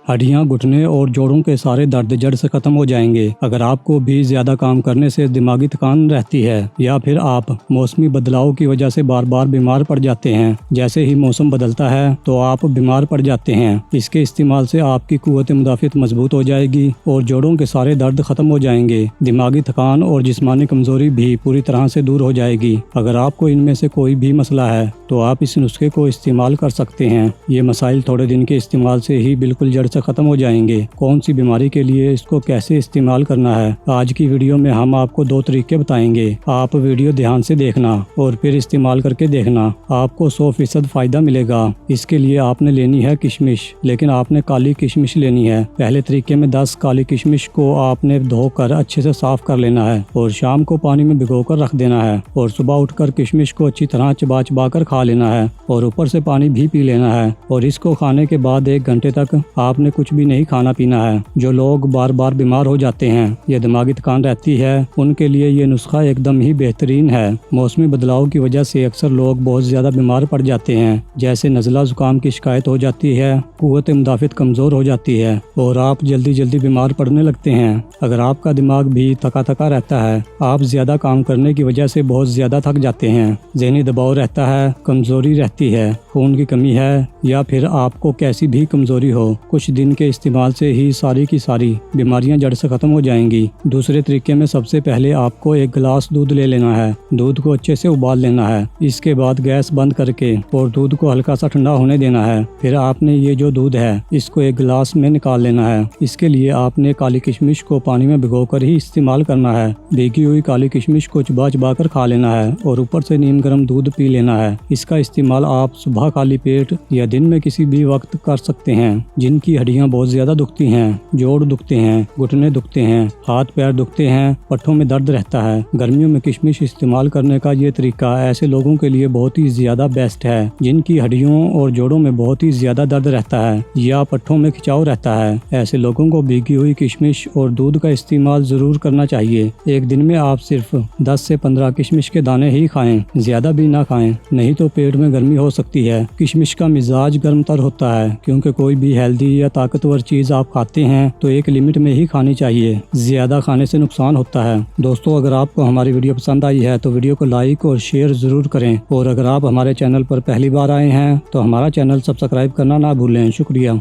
हड्डियां, घुटने और जोड़ों के सारे दर्द जड़ से खत्म हो जाएंगे। अगर आपको भी ज़्यादा काम करने से दिमागी थकान रहती है या फिर आप मौसमी बदलाव की वजह से बार बार बीमार पड़ जाते हैं, जैसे ही मौसम बदलता है तो आप बीमार पड़ जाते हैं, इसके इस्तेमाल से आपकी कुव्वत मुदाफ़ियत मजबूत हो जाएगी और जोड़ों के सारे दर्द खत्म हो जाएंगे। दिमागी थकान और जिस्मानी कमज़ोरी भी पूरी तरह से दूर हो जाएगी। अगर आपको इनमें से कोई भी मसला है तो आप इस नुस्खे को इस्तेमाल कर सकते हैं। ये मसाइल थोड़े दिन के इस्तेमाल से ही बिल्कुल जड़ से ख़त्म हो जाएंगे। कौन सी बीमारी के लिए इसको कैसे इस्तेमाल करना है, आज की वीडियो में हम आपको 2 तरीके बताएंगे। आप वीडियो ध्यान से देखना और फिर इस्तेमाल करके देखना, आपको 100% फ़ायदा मिलेगा। इसके लिए आपने लेनी है किशमिश, लेकिन आपने काली किशमिश लेनी है। पहले तरीके में 10 काली किशमिश को आपने धोकर अच्छे से साफ़ कर लेना है और शाम को पानी में भिगोकर रख देना है और सुबह उठकर किशमिश को अच्छी तरह चबा चबा कर खा लेना है और ऊपर से पानी भी पी लेना है। और इसको खाने के बाद 1 घंटे तक आपने कुछ भी नहीं खाना पीना है। जो लोग बार बार बीमार हो जाते हैं या दिमागी थकान रहती है, उनके लिए ये नुस्खा एकदम ही बेहतरीन है। मौसमी बदलाव की वजह से अक्सर लोग बहुत ज़्यादा बीमार पड़ जाते हैं, जैसे नज़ला ज़ुकाम की शिकायत हो जाती है, कुव्वत मुदाफ़ियत कमज़ोर हो जाती है और आप जल्दी जल्दी बीमार पड़ने लगते हैं। अगर आपका दिमाग भी थका थका रहता है, आप ज़्यादा काम करने की वजह से बहुत ज़्यादा थक जाते हैं, ज़हनी दबाव रहता है, कमज़ोरी रहती है, खून की कमी है या फिर आपको कैसी भी कमज़ोरी हो, कुछ दिन के इस्तेमाल से ही सारी की सारी बीमारियां जड़ से ख़त्म हो जाएंगी। दूसरे तरीके में सबसे पहले आपको 1 गिलास दूध ले लेना है। दूध को अच्छे से उबाल लेना है। इसके बाद गैस बंद करके और दूध को हल्का सा ठंडा होने देना है। फिर आपने ये जो दूध है इसको 1 गिलास में निकाल लेना है। इसके लिए आपने काली किशमिश को पानी में भिगोकर ही इस्तेमाल करना है। भीगी हुई काली किशमिश को चबा चबा कर खा लेना है और ऊपर से नीम गर्म दूध पी लेना है। इसका इस्तेमाल आप सुबह खाली पेट या दिन में किसी भी वक्त कर सकते हैं। जिनकी हड्डियां बहुत ज़्यादा दुखती हैं, जोड़ दुखते हैं, घुटने दुखते हैं, हाथ पैर दुखते हैं, पट्टों में दर्द रहता है, गर्मियों में किशमिश इस्तेमाल करने का ये तरीका ऐसे लोगों के लिए बहुत ही ज़्यादा बेस्ट है जिनकी हड्डियों और जोड़ों में बहुत ही ज़्यादा दर्द रहता है या पट्टों में खिंचाव रहता है। ऐसे लोगों को भीगी हुई किशमिश और दूध का इस्तेमाल ज़रूर करना चाहिए। एक दिन में आप सिर्फ 10 से 15 किशमिश के दाने ही खाएं, ज़्यादा भी ना खाएं, नहीं तो पेट में गर्मी हो सकती है। किशमिश का मिजाज गर्म तर होता है, क्योंकि कोई भी हेल्दी या ताकतवर चीज़ आप खाते हैं तो एक लिमिट में ही खानी चाहिए, ज़्यादा खाने से नुकसान होता है। दोस्तों, अगर आपको हमारी वीडियो पसंद आई है तो वीडियो को लाइक और शेयर ज़रूर करें और अगर आप हमारे चैनल पर पहली बार आए हैं तो हमारा चैनल सब्सक्राइब करना ना भूलें। शुक्रिया।